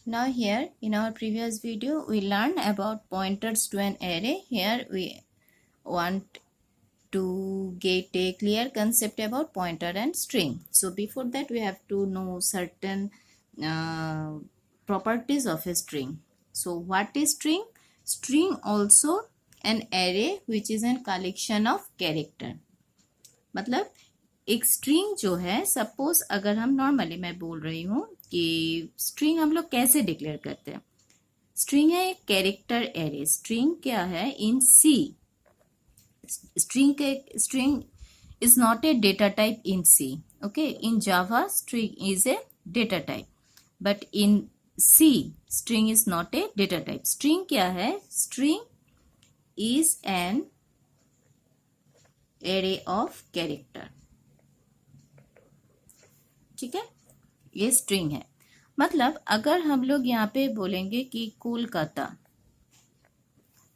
Now here in our previous video we learned about pointers to an array. Here we want to get a clear concept about pointer and string. So before that we have to know certain uh, properties of a string. So what is string? String also an array which is a collection of character. मतलब एक string जो है, suppose अगर हम normally मैं बोल रही हूँ कि स्ट्रिंग हम लोग कैसे डिक्लेयर करते हैं. स्ट्रिंग है एक कैरेक्टर एरे. स्ट्रिंग क्या है in C? String is not a data type in C. Okay, in Java string is a data type, but in C string is not a data type. String क्या है? String is an array of character. ठीक है, ये string है. मतलब अगर हम लोग यहाँ पे बोलेंगे कि कोलकाता,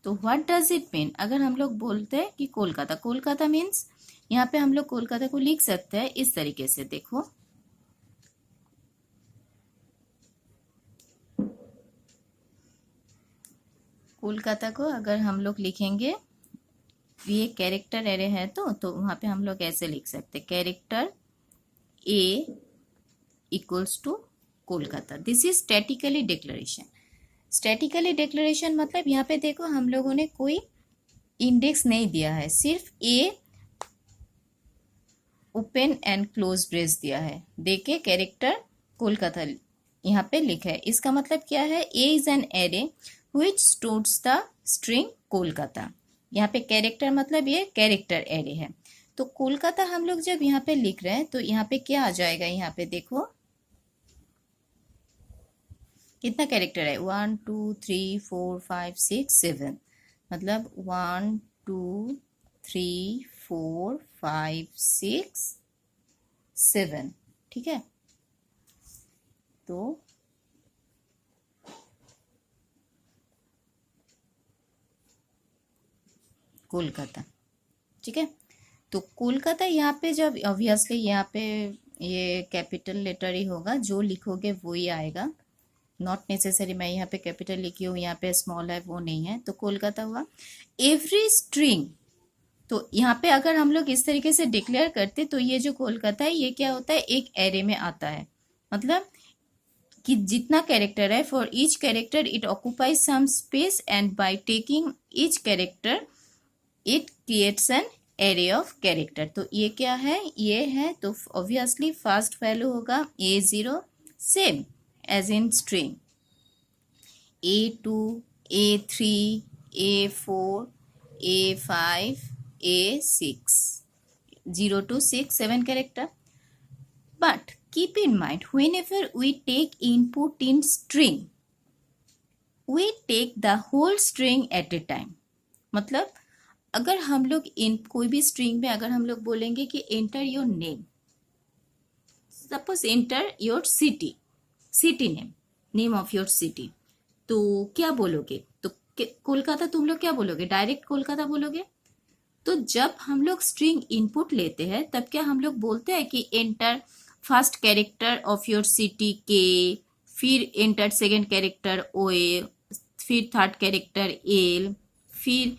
तो व्हाट डज इट मीन? अगर हम लोग बोलते हैं कि कोलकाता, कोलकाता मीन्स यहाँ पे हम लोग कोलकाता को लिख सकते हैं इस तरीके से. देखो, कोलकाता को अगर हम लोग लिखेंगे, ये कैरेक्टर एरे है तो वहां पे हम लोग ऐसे लिख सकते हैं, character a equals to Kolkata. This is statically declaration. Statically declaration मतलब यहाँ पे देखो हम लोगों ने कोई इंडेक्स नहीं दिया है, सिर्फ ए ओपन एंड क्लोज ब्रेस दिया है, देके कैरेक्टर कोलकाता यहाँ पे लिखा है. इसका मतलब क्या है? A is an array which stores the string Kolkata. यहाँ पे कैरेक्टर मतलब ये कैरेक्टर एरे है. तो कोलकाता हम लोग जब यहाँ पे लिख रहे हैं तो यहाँ पे क्या आ जाएगा? यहाँ पे देखो कितना कैरेक्टर है, 1 2 3 4 5 6 7. मतलब 1 2 3 4 5 6 7. ठीक है, तो कोलकाता. ठीक है, तो कोलकाता यहाँ पे जब ऑब्वियसली यहाँ पे ये कैपिटल लेटर ही होगा, जो लिखोगे वो ही आएगा. नॉट नेसेसरी मैं यहाँ पे कैपिटल लिखी हूँ, यहाँ पे स्मॉल है, वो नहीं है. तो कोलकाता हुआ. एवरी स्ट्रिंग, तो यहाँ पे अगर हम लोग इस तरीके से डिक्लेयर करते तो ये जो कोलकाता है ये क्या होता है? एक एरे में आता है. मतलब कि जितना कैरेक्टर है, for each character it occupies some space and by taking each character it creates an array of character. तो ये क्या है? ये है. तो ऑब्वियसली फर्स्ट वैल्यू होगा A0, same as in string. A2, A3, A4, A5, A6, 0 to 6, 7 character. But keep in mind, whenever we take input in string, we take the whole string at a time. मतलब अगर हम लोग इन कोई भी string में अगर हम लोग बोलेंगे कि enter your name, suppose enter your city, city name, name of your city, तो क्या बोलोगे? तो कोलकाता तुम लोग क्या बोलोगे? डायरेक्ट कोलकाता बोलोगे. तो जब हम लोग स्ट्रिंग इनपुट लेते हैं तब क्या हम लोग बोलते हैं कि enter first character of your city के, फिर एंटर सेकेंड कैरेक्टर ओ ए, फिर थर्ड कैरेक्टर एल, फिर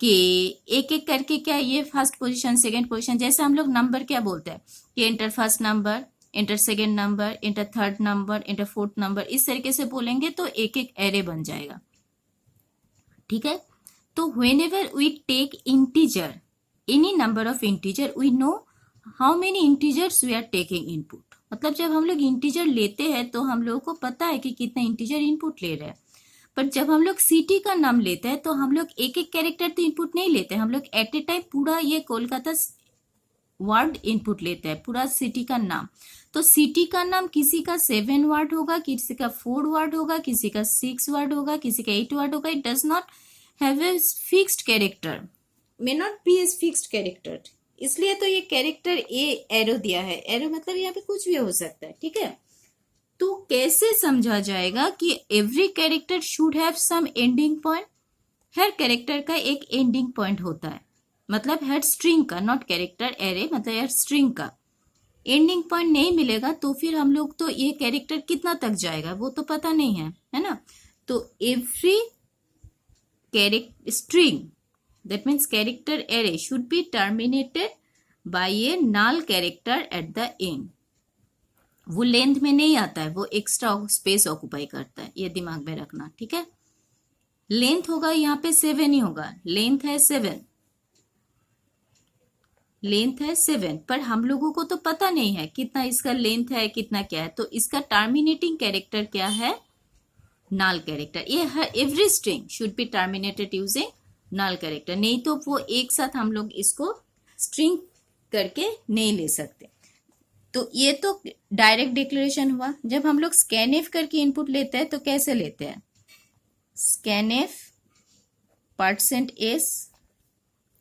के, एक एक करके क्या ये फर्स्ट पोजीशन सेकेंड पोजीशन, जैसे हम लोग नंबर क्या बोलते हैं कि enter first number, enter second number, enter third number, enter fourth number, इस तरीके से बोलेंगे तो एक एक एरे बन जाएगा. ठीक है, तो whenever we take integer, any number of integer, we know how many integers we are taking input. मतलब जब हम लोग इंटीजर लेते हैं तो हम लोगों को पता है कि कितना इंटीजर इनपुट ले रहे हैं. पर जब हम लोग सिटी का नाम लेते हैं तो हम लोग एक एक कैरेक्टर तो इनपुट नहीं लेते, हम लोग एट ए टाइम पूरा ये कोलकाता वर्ड इनपुट लेते हैं, पूरा सिटी का नाम. तो सिटी का नाम किसी का 7 वर्ड होगा, किसी का 4 वर्ड होगा, किसी का 6 वर्ड होगा, किसी का 8 वर्ड होगा. It does not have a fixed character, may not be a fixed character. इसलिए तो ये कैरेक्टर ए एरो दिया है. एरो मतलब यहाँ पे कुछ भी हो सकता है. ठीक है, तो कैसे समझा जाएगा कि every character should have some ending point? हर कैरेक्टर का एक एंडिंग पॉइंट होता है, मतलब हर स्ट्रिंग का, नॉट कैरेक्टर एरे, मतलब हर स्ट्रिंग का. एंडिंग पॉइंट नहीं मिलेगा तो फिर हम लोग तो ये कैरेक्टर कितना तक जाएगा वो तो पता नहीं है ना। तो every character string that means character array should be terminated by a null character at the end. वो लेंथ में नहीं आता है, वो एक्स्ट्रा स्पेस ऑक्यूपाई करता है, ये दिमाग में रखना, ठीक है। लेंथ होगा यहाँ पे 7 ही होगा, लेंथ है 7, लेंथ है 7, पर हम लोगों को तो पता नहीं है कितना इसका लेंथ है कितना क्या है, तो इसका टर्मिनेटिंग कैरेक्टर क्या है, नल कैरेक्टर। ये हर every string should be terminated using null character, नहीं तो वो एक साथ हम लोग इसको स्ट्रिंग करके नहीं ले सकते। तो ये तो डायरेक्ट डिक्लेरेशन हुआ। जब हम लोग स्कैनएफ करके इनपुट लेते हैं तो कैसे लेते हैं, स्कैनएफ %s,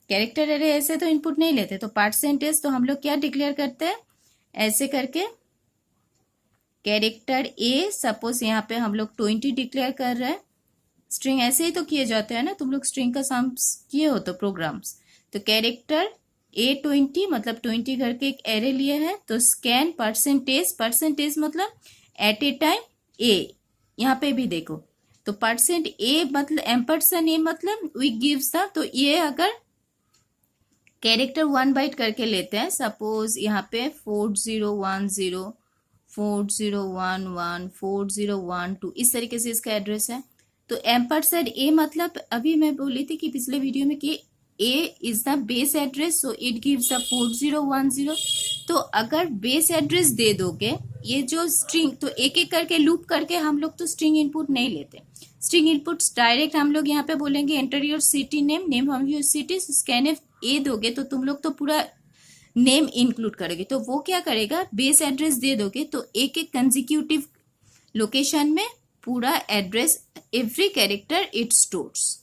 कैरेक्टर एरे ऐसे तो इनपुट नहीं लेते, तो %s तो हम लोग क्या डिक्लेयर करते हैं, ऐसे करके कैरेक्टर ए, सपोज यहाँ पे हम लोग 20 डिक्लेयर कर रहे हैं, स्ट्रिंग ऐसे ही तो किए जाते हैं ना, तुम लोग स्ट्रिंग का सम्स किए हो तो प्रोग्राम्स। तो कैरेक्टर A20 मतलब 20 करके एक एरे लिए है, तो स्कैन %, मतलब एट ए टाइम ए, यहाँ पे भी देखो तो %a मतलब %a मतलब वी गिव्स द, तो ये अगर कैरेक्टर 1 बाइट करके लेते हैं, सपोज यहाँ पे 4010 4011 4012 इस तरीके से इसका एड्रेस है। तो %a मतलब अभी मैं बोली थी कि पिछले वीडियो में कि A is the base address, so it gives the 4010। तो अगर बेस एड्रेस दे दोगे, ये जो स्ट्रिंग तो एक एक करके लूप करके हम लोग तो स्ट्रिंग इनपुट नहीं लेते, स्ट्रिंग इनपुट्स डायरेक्ट हम लोग यहाँ पे बोलेंगे enter your city name, name of your city, scanf A दोगे तो तुम लोग तो पूरा नेम इंक्लूड करोगे, तो वो क्या करेगा, बेस एड्रेस दे दोगे तो एक एक कंजिक्यूटिव लोकेशन में पूरा address every character it stores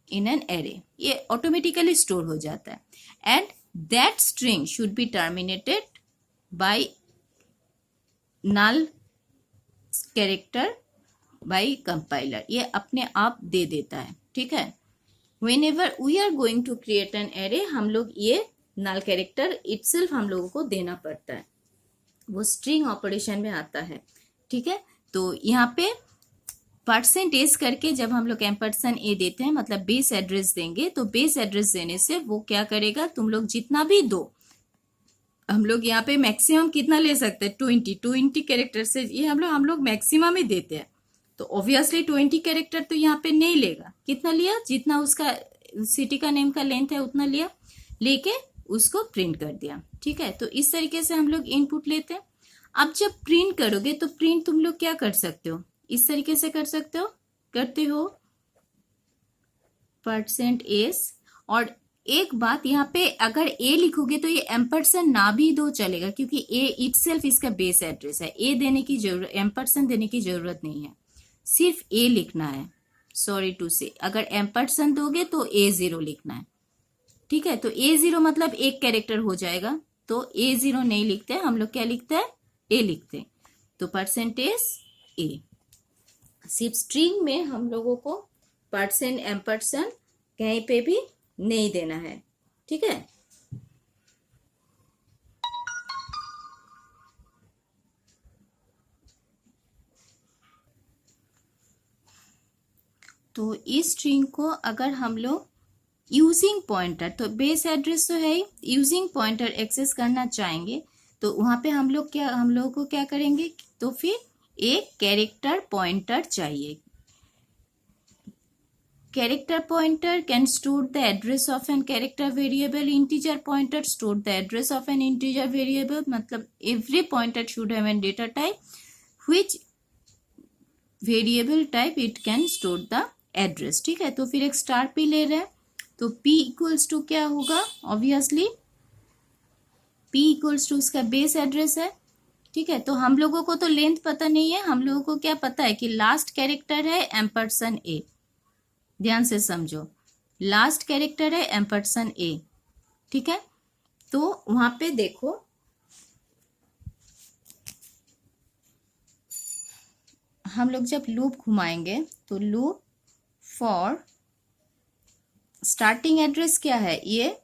in an array, ये ऑटोमेटिकली स्टोर हो जाता है। And that string should be terminated by null character by compiler, ये अपने आप दे देता है, ठीक है। Whenever we are going to create an array, हम लोग ये नल कैरेक्टर इटसेल्फ हम लोगों को देना पड़ता है, वो स्ट्रिंग ऑपरेशन में आता है, ठीक है। तो यहाँ पे %s करके जब हम लोग $a देते हैं मतलब बेस एड्रेस देंगे, तो बेस एड्रेस देने से वो क्या करेगा, तुम लोग जितना भी दो, हम लोग यहाँ पे मैक्सिमम कितना ले सकते हैं, 20 कैरेक्टर से, ये हम लोग मैक्सिमम ही देते हैं, तो ऑब्वियसली 20 कैरेक्टर तो यहाँ पे नहीं लेगा, कितना लिया, जितना उसका सिटी का नेम का लेंथ है उतना लिया, लेके उसको प्रिंट कर दिया, ठीक है। तो इस तरीके से हम लोग इनपुट लेते हैं। अब जब प्रिंट करोगे तो प्रिंट तुम लोग क्या कर सकते हो, इस तरीके से कर सकते हो, करते हो %s, और एक बात यहाँ पे अगर a लिखोगे तो ये एम्परसेंट ना भी दो चलेगा, क्योंकि a इटसेल्फ इसका बेस एड्रेस है, a देने की जरूरत, एम्परसेंट देने की जरूरत नहीं है, सिर्फ a लिखना है, सॉरी टू से, अगर एम्परसेंट दोगे तो A0 लिखना है, ठीक है। तो A0 मतलब एक कैरेक्टर हो जाएगा, तो A0 नहीं लिखते, हम लोग क्या लिखते हैं, A लिखते हैं, तो %a। सिर्फ स्ट्रिंग में हम लोगों को %, कहीं पे भी नहीं देना है, ठीक है। तो इस स्ट्रिंग को अगर हम लोग यूजिंग पॉइंटर, तो बेस एड्रेस तो है ही, यूजिंग पॉइंटर एक्सेस करना चाहेंगे तो वहां पे हम लोगों को क्या करेंगे, तो फिर एक कैरेक्टर पॉइंटर चाहिए। Character pointer can store the address of an character variable. Integer pointer store the address of an integer variable. मतलब every pointer should have a data type, which variable type it can store the address. ठीक है, तो फिर एक star p ले रहे हैं, तो p इक्वल्स टू क्या होगा, ऑब्वियसली p इक्वल्स टू उसका बेस एड्रेस है, ठीक है। तो हम लोगों को तो लेंथ पता नहीं है, हम लोगों को क्या पता है कि लास्ट कैरेक्टर है %a, ध्यान से समझो, लास्ट कैरेक्टर है %a, ठीक है। तो वहां पे देखो हम लोग जब लूप घुमाएंगे तो लूप फॉर स्टार्टिंग एड्रेस क्या है, ये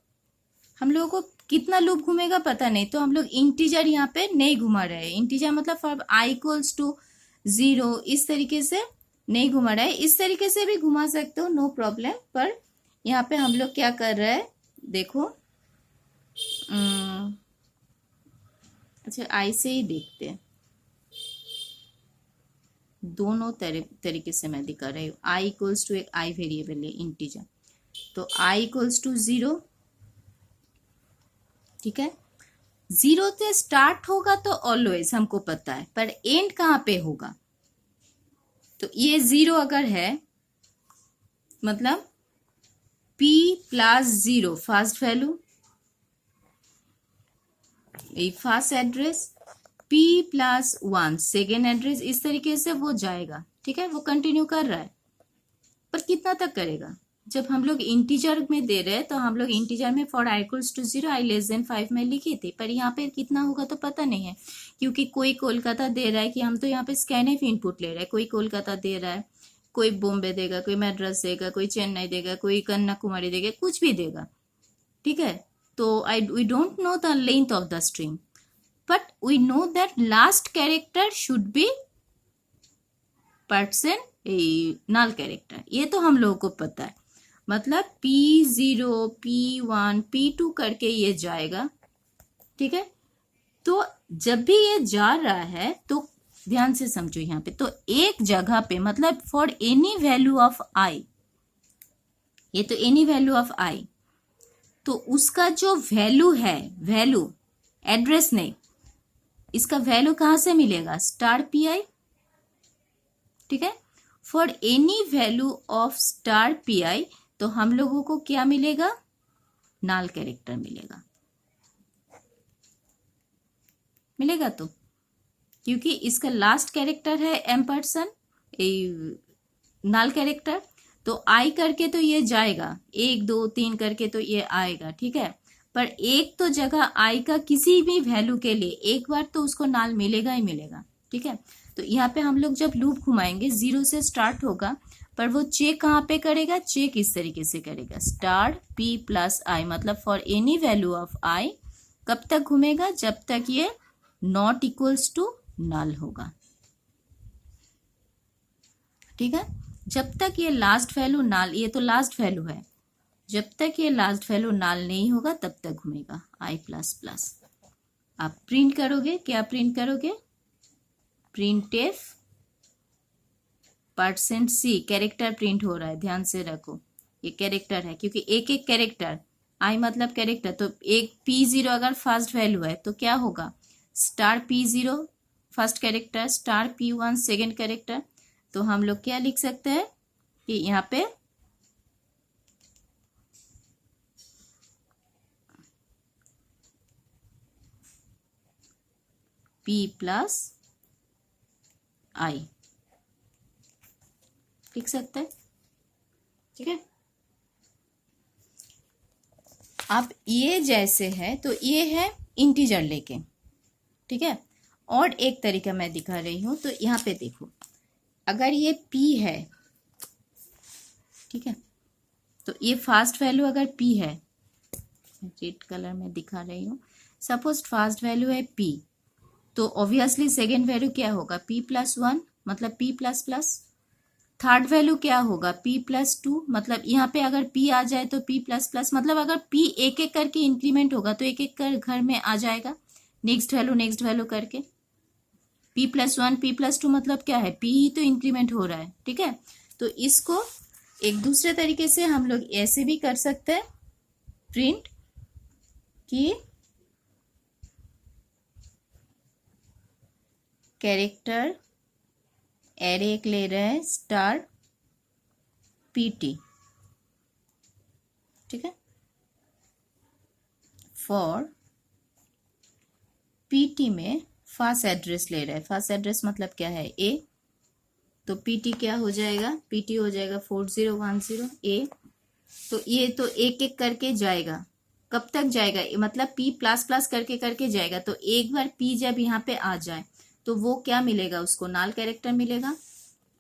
हम लोगों को कितना लूप घूमेगा पता नहीं, तो हम लोग इंटीजर यहाँ पे नहीं घुमा रहे हैं। इंटीजर मतलब फॉर आई इक्वल्स टू 0 इस तरीके से नहीं घुमा रहा है। इस तरीके से भी घुमा सकते हो, नो प्रॉब्लम, पर यहाँ पे हम लोग क्या कर रहे हैं देखो, अच्छा आई से ही देखते हैं, दोनों तरीके से मैं दिखा रही हूँ। आई इक्वल्स टू एक आई वेरिएबल है इंटीजर, तो आई इक्वल्स टू 0, ठीक है। 0 से स्टार्ट होगा तो ऑलवेज हमको पता है, पर एंड कहाँ पे होगा, तो ये 0 अगर है मतलब p plus 0 first value, first address, p plus 1 second address, इस तरीके से वो जाएगा, ठीक है। वो कंटिन्यू कर रहा है, पर कितना तक करेगा। जब हम लोग इंटीजर में दे रहे हैं तो हम लोग इंटीजर में for i equals to 0 i less than 5 में लिखी थी, पर यहाँ पे कितना होगा तो पता नहीं है, क्योंकि कोई कोलकाता दे रहा है कि हम तो यहाँ पे स्कैनफ इनपुट ले रहे हैं, कोई कोलकाता दे रहा है, कोई बॉम्बे देगा, कोई मैड्रास देगा, कोई चेन्नई देगा, कोई कन्याकुमारी देगा, कुछ भी देगा, ठीक है। तो we don't know the length of the string, but we know that last character should be % null character, ये तो हम लोगों को पता है। मतलब P0 P1 P2 करके ये जाएगा, ठीक है। तो जब भी ये जा रहा है तो ध्यान से समझो यहाँ पे, तो एक जगह पे मतलब फॉर एनी वैल्यू ऑफ आई, ये तो एनी वैल्यू ऑफ आई, तो उसका जो वैल्यू है, वैल्यू एड्रेस नहीं, इसका वैल्यू कहाँ से मिलेगा, स्टार पी आई, ठीक है। For any value of star P I तो हम लोगों को क्या मिलेगा, नल कैरेक्टर मिलेगा, मिलेगा तो, क्योंकि इसका लास्ट कैरेक्टर है एम्परसन नल कैरेक्टर, तो आई करके तो ये जाएगा, 1 2 3 करके तो ये आएगा, ठीक है। पर एक तो जगह आई का किसी भी वैल्यू के लिए एक बार तो उसको नल मिलेगा ही मिलेगा, ठीक है। तो यहाँ पे हम लोग जब लूप घुमाएंगे 0 से स्टार्ट होगा, पर वो चेक कहाँ पे करेगा, चेक इस तरीके से करेगा, स्टार p प्लस आई, मतलब फॉर एनी वैल्यू ऑफ आई कब तक घूमेगा, जब तक ये नॉट इक्वल्स टू नल होगा, ठीक है। जब तक ये लास्ट वैल्यू नल, ये तो लास्ट वैल्यू है, जब तक ये लास्ट वैल्यू नल नहीं होगा तब तक घूमेगा आई प्लस प्लस। आप प्रिंट करोगे, क्या प्रिंट करोगे, प्रिंटफ %c, कैरेक्टर प्रिंट हो रहा है, ध्यान से रखो, ये कैरेक्टर है, क्योंकि एक एक कैरेक्टर, आई मतलब कैरेक्टर, तो एक P0 अगर फर्स्ट वैल्यू है तो क्या होगा, star P0 first character, star P1 second character, तो हम लोग क्या लिख सकते हैं कि यहाँ पे P प्लस आई लिख सकते हैं, ठीक है। अब ये जैसे है तो ये है इंटीजर लेके, ठीक है। और एक तरीका मैं दिखा रही हूं, तो यहाँ पे देखो, अगर ये P है, ठीक है, तो ये फास्ट वैल्यू अगर P है, रेड कलर में दिखा रही हूँ, सपोज फास्ट वैल्यू है P, तो ऑब्वियसली सेकेंड वैल्यू क्या होगा, P प्लस 1 मतलब P plus plus, third value क्या होगा, P प्लस 2, मतलब यहाँ पे अगर P आ जाए तो P प्लस प्लस, मतलब अगर P एक एक करके इंक्रीमेंट होगा तो एक एक कर घर में आ जाएगा, नेक्स्ट वैल्यू करके। P प्लस 1 P प्लस 2 मतलब क्या है, P ही तो इंक्रीमेंट हो रहा है, ठीक है। तो इसको एक दूसरे तरीके से हम लोग ऐसे भी कर सकते हैं प्रिंट कि कैरेक्टर एरे एक ले रहे हैं स्टार PT, ठीक है, फॉर PT में फर्स्ट एड्रेस ले रहे हैं, फर्स्ट एड्रेस मतलब क्या है, A, तो PT क्या हो जाएगा, PT हो जाएगा 4010 A, तो ये तो एक एक करके जाएगा, कब तक जाएगा, मतलब P प्लस प्लस करके जाएगा, तो एक बार P जब यहाँ पे आ जाए तो वो क्या मिलेगा, उसको नल कैरेक्टर मिलेगा।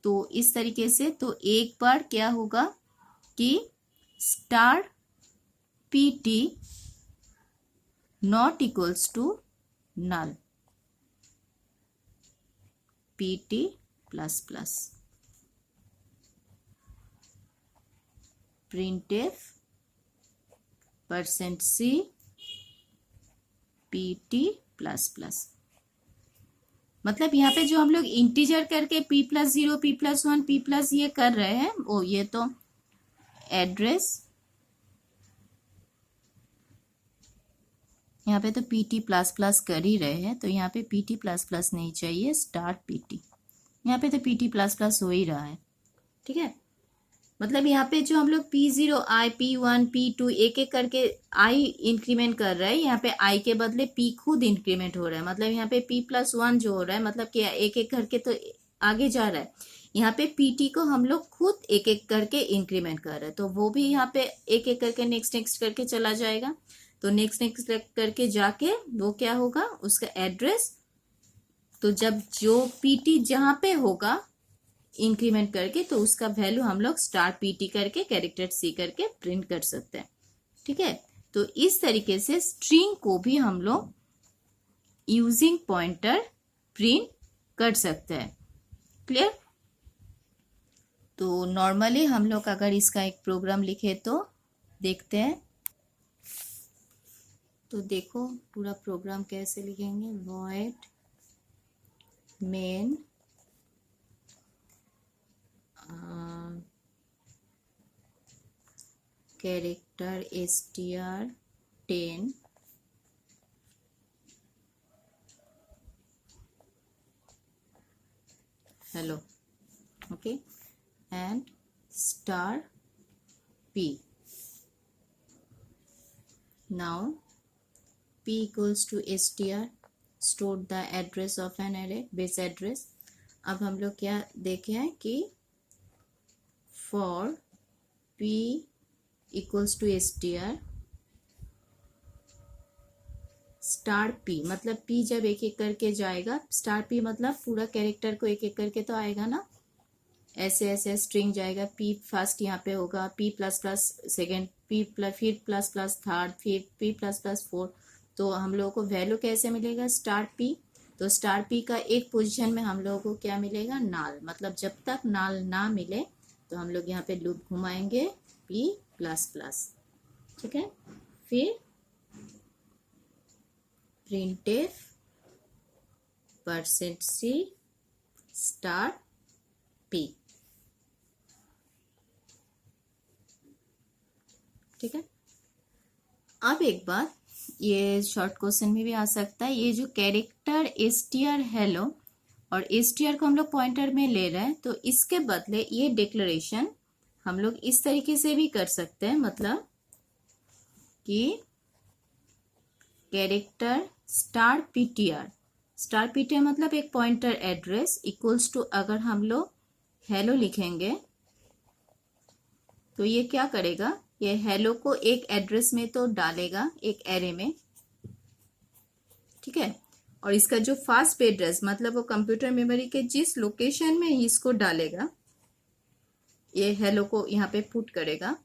तो इस तरीके से तो एक बार क्या होगा कि star PT not equals to null pt plus plus printf %c pt plus plus. मतलब यहाँ पे जो हम लोग इंटीजर करके p+0 p+1 p+ ये कर रहे हैं, वो ये तो एड्रेस, यहाँ पे तो pt प्लस प्लस कर ही रहे हैं, तो यहाँ पे pt प्लस प्लस नहीं चाहिए, स्टार pt। यहाँ पे तो pt प्लस प्लस हो ही रहा है, ठीक है। मतलब यहाँ पे जो हम लोग p0 i p1 p2 एक एक करके i इंक्रीमेंट कर रहे हैं, यहाँ पे i के बदले p खुद इंक्रीमेंट हो रहा है। मतलब यहाँ पे p+1 जो हो रहा है, मतलब कि एक एक करके तो आगे जा रहा है। यहाँ पे pt को हम लोग खुद एक एक करके इंक्रीमेंट कर रहे हैं, तो वो भी यहाँ पे एक एक करके नेक्स्ट नेक्स्ट करके चला जाएगा। तो नेक्स्ट नेक्स्ट करके जाके वो क्या होगा, उसका एड्रेस, तो जब जो pt जहाँ पे होगा इंक्रीमेंट करके, तो उसका वैल्यू हम लोग स्टार pt करके कैरेक्टर c करके प्रिंट कर सकते हैं, ठीक है। तो इस तरीके से स्ट्रिंग को भी हम लोग यूजिंग पॉइंटर प्रिंट कर सकते हैं। क्लियर। तो नॉर्मली हम लोग अगर इसका एक प्रोग्राम लिखे तो देखते हैं। तो देखो पूरा प्रोग्राम कैसे लिखेंगे, void main character str10 hello, okay, and star p। now p equals to str store the address of an array, base address। अब हम लोग क्या देखे हैं कि for p equals to str star p, मतलब p जब एक एक करके जाएगा, स्टार p मतलब पूरा कैरेक्टर को एक एक करके तो आएगा ना, ऐसे ऐसे स्ट्रिंग जाएगा। p फर्स्ट यहाँ पे होगा, p plus plus second, p plus फिर प्लस प्लस थर्ड, फिर p प्लस प्लस फोर्थ। तो हम लोगों को वैल्यू कैसे मिलेगा, स्टार p। तो स्टार p का एक पोजीशन में हम लोगों को क्या मिलेगा, नाल। मतलब जब तक नाल ना मिले तो हम लोग यहाँ पे लूप घुमाएंगे p प्लस प्लस, ठीक है। फिर printf %c स्टार p, ठीक है। अब एक बात, ये शॉर्ट क्वेश्चन में भी आ सकता है, ये जो कैरेक्टर str हेलो और str को हम लोग पॉइंटर में ले रहे हैं, तो इसके बदले ये डिक्लेरेशन हम लोग इस तरीके से भी कर सकते हैं। मतलब कि कैरेक्टर स्टार ptr मतलब एक पॉइंटर एड्रेस इक्वल्स टू, अगर हम लोग हेलो लिखेंगे तो ये क्या करेगा, ये हेलो को एक एड्रेस में तो डालेगा, एक एरे में, ठीक है। और इसका जो फर्स्ट एड्रेस, मतलब वो कंप्यूटर मेमोरी के जिस लोकेशन में इसको डालेगा, ये हेलो को यहाँ पे पुट करेगा,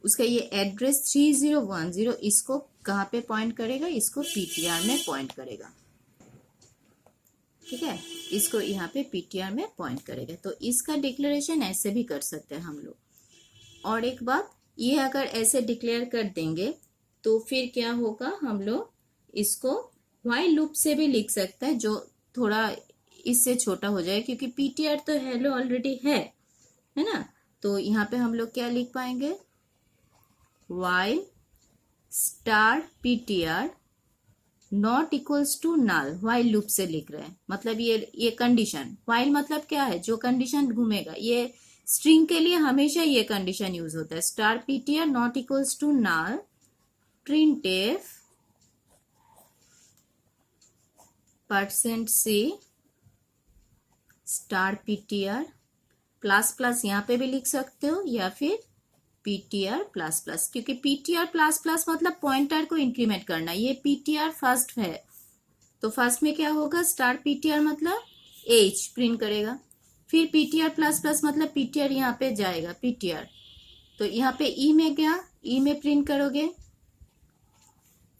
उसका ये एड्रेस 3010 इसको कहाँ पे पॉइंट करेगा, इसको ptr में पॉइंट करेगा, ठीक है। इसको यहाँ पे ptr में पॉइंट करेगा। तो इसका डिक्लेरेशन ऐसे भी कर सकते हैं हम लोग। और एक बात, ये अगर ऐसे डिक्लेयर कर देंगे तो फिर क्या होगा, हम लोग इसको व्हाइल लूप से भी लिख सकते हैं, जो थोड़ा इससे छोटा हो जाए, क्योंकि ptr तो हेलो ऑलरेडी है ना। तो यहाँ पे हम लोग क्या लिख पाएंगे, while star ptr not equals to null, while loop से लिख रहे हैं। मतलब ये कंडीशन, while मतलब क्या है, जो कंडीशन घूमेगा, ये स्ट्रिंग के लिए हमेशा ये कंडीशन यूज होता है। Star ptr not equals to null printf %c star ptr plus plus, यहाँ पे भी लिख सकते हो, या फिर ptr प्लस प्लस, क्योंकि ptr प्लस प्लस मतलब पॉइंटर को इंक्रीमेंट करना। ये ptr फर्स्ट है, तो फर्स्ट में क्या होगा, स्टार ptr मतलब h प्रिंट करेगा, फिर ptr प्लस प्लस मतलब ptr यहाँ पे जाएगा ptr, तो यहाँ पे e में क्या, e में प्रिंट करोगे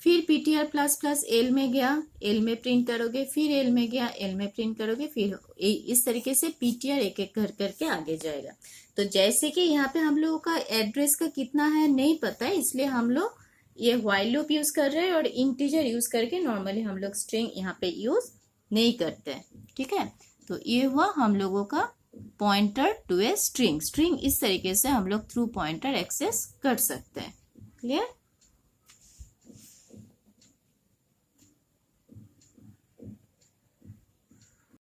फिर ptr प्लस प्लस एल में गया, एल में प्रिंट करोगे, फिर एल में गया, एल में प्रिंट करोगे, फिर इस तरीके से ptr एक एक कर करके आगे जाएगा। तो जैसे कि यहाँ पे हम लोगों का एड्रेस का कितना है नहीं पता है, इसलिए हम लोग ये व्हाइल लूप यूज कर रहे हैं और इंटीजर यूज करके नॉर्मली हम लोग स्ट्रिंग यहाँ पे यूज नहीं करते हैं। ठीक है, तो ये हुआ हम लोगों का pointer to a string. String इस तरीके से हम लोग थ्रू पॉइंटर एक्सेस कर सकते हैं। क्लियर?